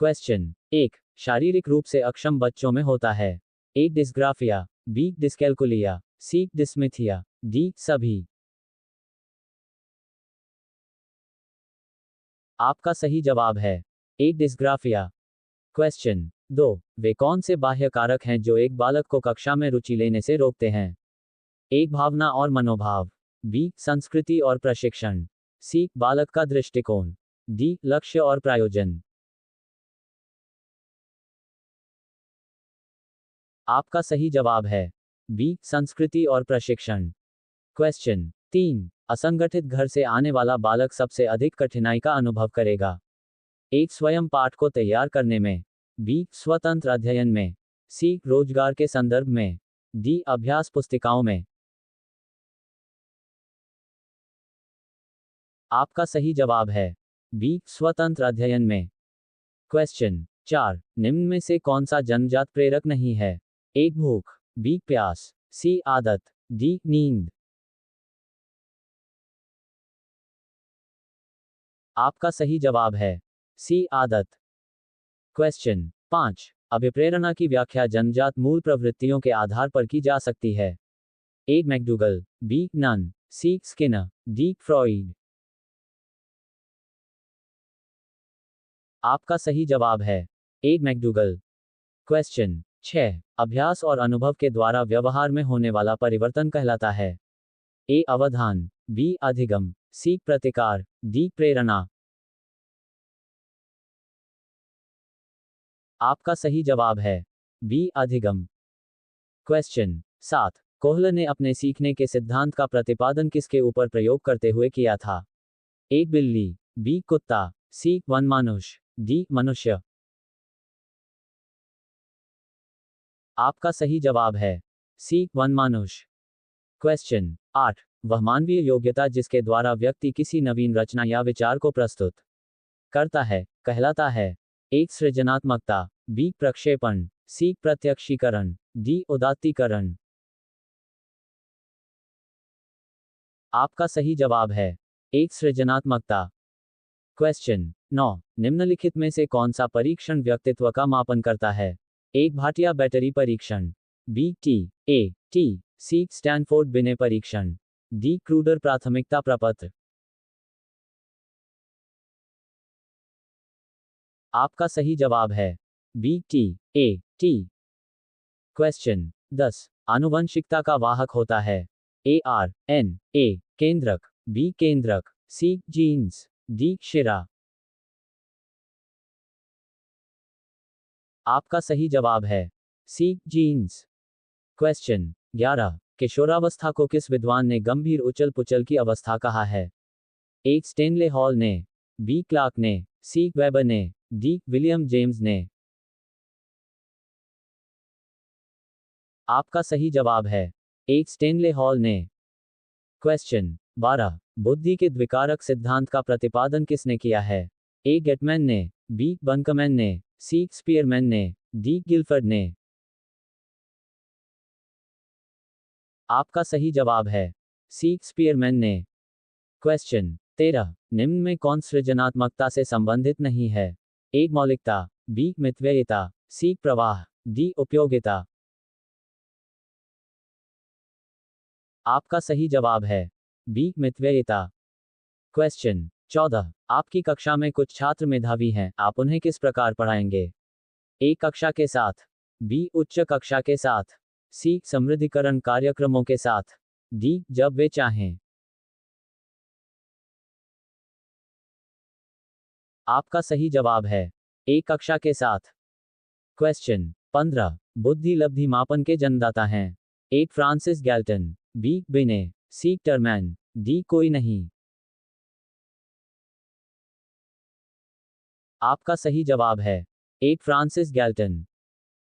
Question 1. शारीरिक रूप से अक्षम बच्चों में होता है? A. Dysgraphia, B. Dyscalculia, C. डिस्मिथिया, डी. सभी। आपका सही जवाब है ए. डिस्ग्राफिया। क्वेश्चन 2. वे कौन से बाह्य कारक हैं जो एक बालक को कक्षा में रुचि लेने से रोकते हैं? ए. भावना और मनोभाव, बी. संस्कृति और प्रशिक्षण, सी. बालक का दृष्टिकोण, डी. लक्ष्य और प्रायोजन। आपका सही जवाब है बी. संस्कृति और प्रशिक्षण। क्वेश्चन 3. असंगठित घर से आने वाला बालक सबसे अधिक कठिनाई का अनुभव करेगा? ए. स्वयं पाठ को तैयार करने में, बी. स्वतंत्र अध्ययन में, सी. रोजगार के संदर्भ में, डी. अभ्यास पुस्तिकाओं में। आपका सही जवाब है बी. स्वतंत्र अध्ययन में। क्वेश्चन 4. निम्न में से कौन सा जन्मजात प्रेरक नहीं है? ए. भूख, बी. प्यास, सी. आदत, डी. नींद। आपका सही जवाब है सी. आदत। क्वेश्चन 5. अभिप्रेरणा की व्याख्या जन्मजात मूल प्रवृत्तियों के आधार पर की जा सकती है? A. McDougall, B. Nunn, C. Skinner, D. Freud. आपका सही जवाब है ए. मैकडूगल। क्वेश्चन 6. अभ्यास और अनुभव के द्वारा व्यवहार में होने वाला परिवर्तन कहलाता है? ए. अवधान, बी. अधिगम, सी. प्रतिकार, डी. प्रेरणा। आपका सही जवाब है बी. अधिगम। क्वेश्चन 7. कोहलर ने अपने सीखने के सिद्धांत का प्रतिपादन किसके ऊपर प्रयोग करते हुए किया था? ए. बिल्ली, बी. कुत्ता, सी. वनमानुष, डी. मनुष्य। आपका सही जवाब है सी. वनमानुष। क्वेश्चन 8. वह मानवीय योग्यता जिसके द्वारा व्यक्ति किसी नवीन रचना या विचार को प्रस्तुत करता है कहलाता है? ए. सृजनात्मकता, बी. प्रक्षेपण, सी. प्रत्यक्षीकरण, डी. उदात्तीकरण। आपका सही जवाब है ए. सृजनात्मकता। क्वेश्चन 9. निम्नलिखित में से कौन सा परीक्षण व्यक्तित्व का मापन करता है? ए. भाटिया बैटरी परीक्षण, बी. टी. सी. स्टैनफोर्ड बिने परीक्षण, डी. क्रूडर प्राथमिकता प्रपत्र। आपका सही जवाब है बी. टी. क्वेश्चन 10. आनुवंशिकता का वाहक होता है? ए. आर. एन. ए. केंद्रक, बी. केंद्रक, सी. Jeans, D. शिरा। आपका सही जवाब है सी. जीन्स। क्वेश्चन 11. किशोरावस्था को किस विद्वान ने गंभीर उछल पुछल की अवस्था कहा है? ए. स्टेनले हॉल ने, बी. क्लार्क ने, सी. वेबर ने, डी. विलियम जेम्स ने। आपका सही जवाब है ए. स्टेनले हॉल ने। क्वेश्चन 12. बुद्धि के द्विकारक सिद्धांत का प्रतिपादन किसने किया है? ए. गेटमैन ने, बी. बंकमैन ने, सी. स्पीयरमैन ने, डी. गिलफर्ड ने। आपका सही जवाब है सी. स्पीयरमैन ने। क्वेश्चन 13. निम्न में कौन सृजनात्मकता से संबंधित नहीं है? ए. मौलिकता, बी. मितव्ययिता, सी. प्रवाह, डी. उपयोगिता। आपका सही जवाब है बी. मितव्ययिता। क्वेश्चन 14. आपकी कक्षा में कुछ छात्र मेधावी हैं, आप उन्हें किस प्रकार पढ़ाएंगे? ए. कक्षा के साथ, बी. उच्च कक्षा के साथ, सी. समृद्धिकरण कार्यक्रमों के साथ, डी. जब वे चाहें। आपका सही जवाब है ए. कक्षा के साथ। क्वेश्चन 15. बुद्धि लब्धि मापन के जन्मदाता हैं? A. Francis Galton, B. Binet, C. टरमैन, D. कोई नहीं। आपका सही जवाब है ए. Francis Galton.